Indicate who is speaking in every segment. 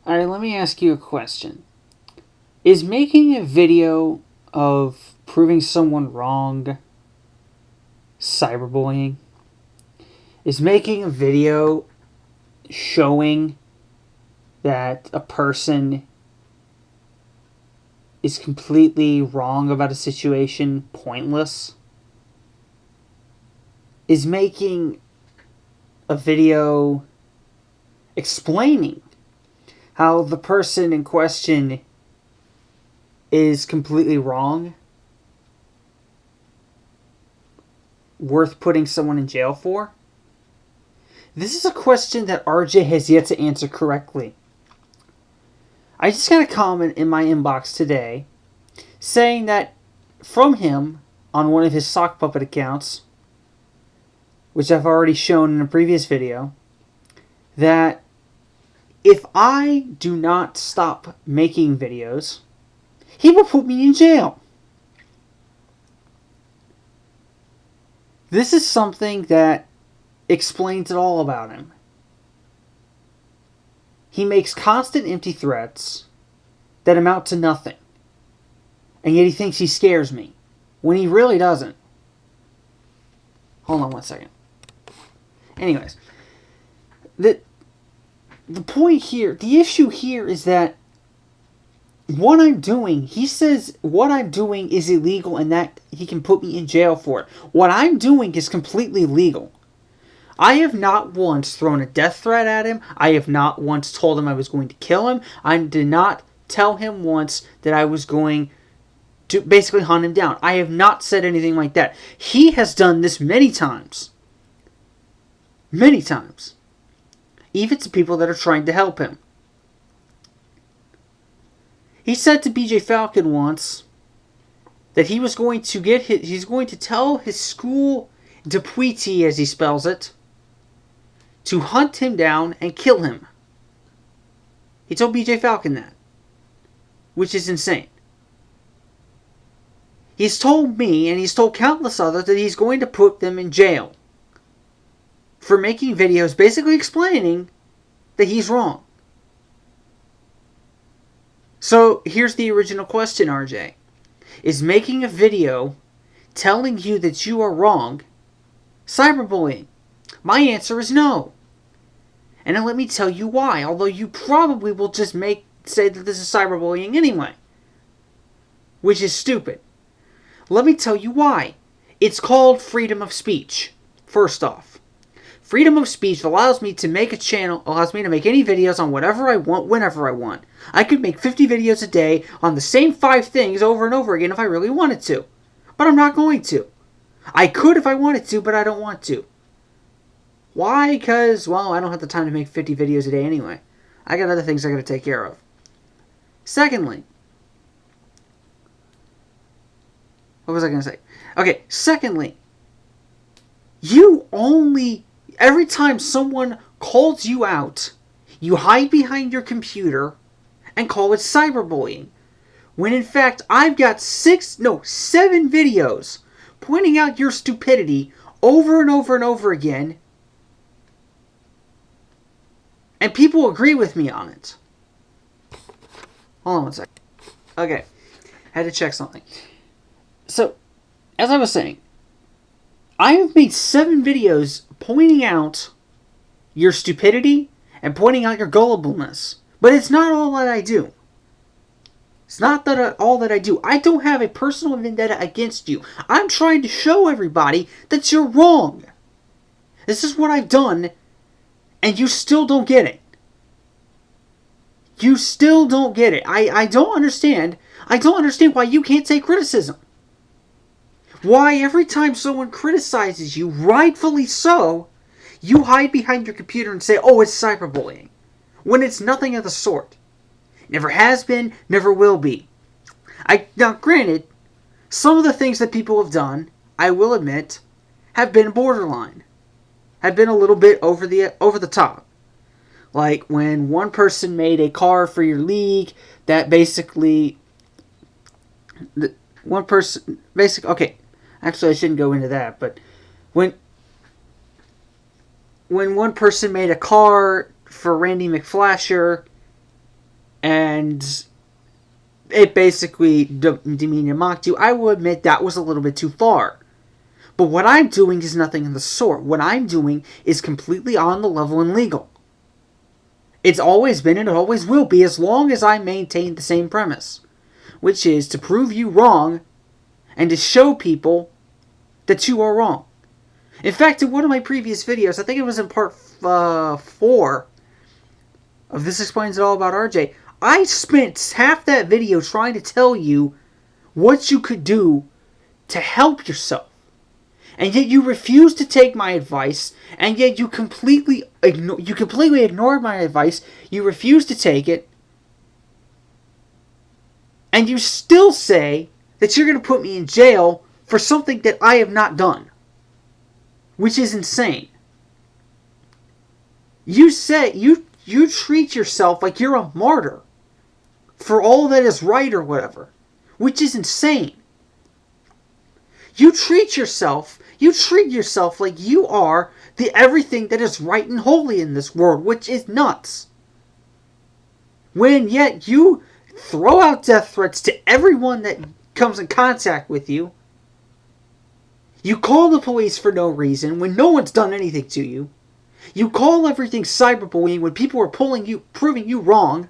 Speaker 1: Alright, let me ask you a question. Is making a video of proving someone wrong cyberbullying? Is making a video showing that a person is completely wrong about a situation pointless? Is making a video explaining how the person in question is completely wrong worth putting someone in jail for? This is a question that RJ has yet to answer correctly. I just got a comment in my inbox today saying that from him on one of his sock puppet accounts, which I've already shown in a previous video, that if I do not stop making videos, he will put me in jail. This is something that explains it all about him. He makes constant empty threats that amount to nothing. And yet he thinks he scares me, when he really doesn't. Hold on one second. Anyways, the point here, the issue here is that what I'm doing, he says what I'm doing is illegal and that he can put me in jail for it. What I'm doing is completely legal. I have not once thrown a death threat at him. I have not once told him I was going to kill him. I did not tell him once that I was going to basically hunt him down. I have not said anything like that. He has done this many times. Many times. Even to people that are trying to help him. He said to BJ Falcon once that he was going to he's going to tell his school deputy, as he spells it, to hunt him down and kill him. He told BJ Falcon that. Which is insane. He's told me, and he's told countless others, that he's going to put them in jail for making videos basically explaining that he's wrong. So, here's the original question, RJ. Is making a video telling you that you are wrong cyberbullying? My answer is no. And now let me tell you why, although you probably will just say that this is cyberbullying anyway. Which is stupid. Let me tell you why. It's called freedom of speech. First off, freedom of speech allows me to make a channel, allows me to make any videos on whatever I want, whenever I want. I could make 50 videos a day on the same 5 things over and over again if I really wanted to. But I'm not going to. I could if I wanted to, but I don't want to. Why? Because, well, I don't have the time to make 50 videos a day anyway. I got other things I gotta take care of. Secondly, what was I gonna say? Okay, secondly, every time someone calls you out, you hide behind your computer and call it cyberbullying. When in fact, I've got 7 videos pointing out your stupidity over and over and over again, and people agree with me on it. Hold on one second. Okay, had to check something. So, as I was saying, I have made 7 videos pointing out your stupidity and pointing out your gullibleness. But it's not all that I do. It's not all that I do. I don't have a personal vendetta against you. I'm trying to show everybody that you're wrong. This is what I've done, and you still don't get it. You still don't get it. I don't understand. I don't understand why you can't take criticism. Why every time someone criticizes you, rightfully so, you hide behind your computer and say, oh, it's cyberbullying. When it's nothing of the sort. Never has been, never will be. Now, granted, some of the things that people have done, I will admit, have been borderline. Have been a little bit over the top. Like when one person made a car for your league that basically... Okay, actually I shouldn't go into that, but when one person made a car for Randy McFlasher and it basically demeaned and mocked you, I will admit that was a little bit too far. But what I'm doing is nothing of the sort. What I'm doing is completely on the level and legal. It's always been and it always will be as long as I maintain the same premise, which is to prove you wrong and to show people that you are wrong. In fact, in one of my previous videos, I think it was in part 4 of This Explains It All About RJ, I spent half that video trying to tell you what you could do to help yourself. And yet you refused to take my advice, and yet you completely ignored my advice, you refused to take it, and you still say that you're going to put me in jail for something that I have not done. Which is insane. You say, you treat yourself like you're a martyr for all that is right or whatever. Which is insane. You treat yourself like you are the everything that is right and holy in this world, which is nuts. When yet you throw out death threats to everyone that comes in contact with you. You call the police for no reason when no one's done anything to you. You call everything cyberbullying when people are proving you wrong.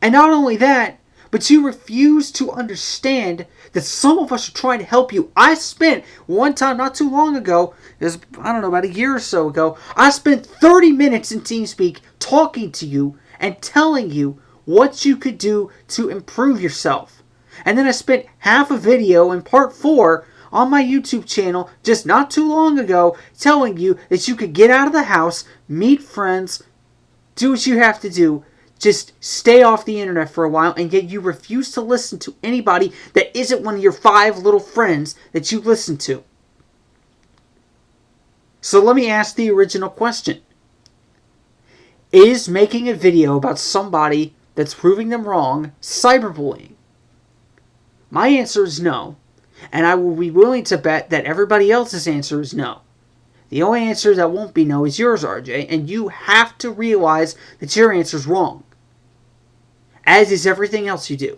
Speaker 1: And not only that, but you refuse to understand that some of us are trying to help you. I spent one time not too long ago, about a year or so ago, I spent 30 minutes in TeamSpeak talking to you and telling you what you could do to improve yourself. And then I spent half a video in part 4 on my YouTube channel just not too long ago telling you that you could get out of the house, meet friends, do what you have to do, just stay off the internet for a while, and yet you refuse to listen to anybody that isn't one of your 5 little friends that you listen to. So let me ask the original question. Is making a video about somebody that's proving them wrong cyberbullying? My answer is no, and I will be willing to bet that everybody else's answer is no. The only answer that won't be no is yours, RJ, and you have to realize that your answer is wrong. As is everything else you do.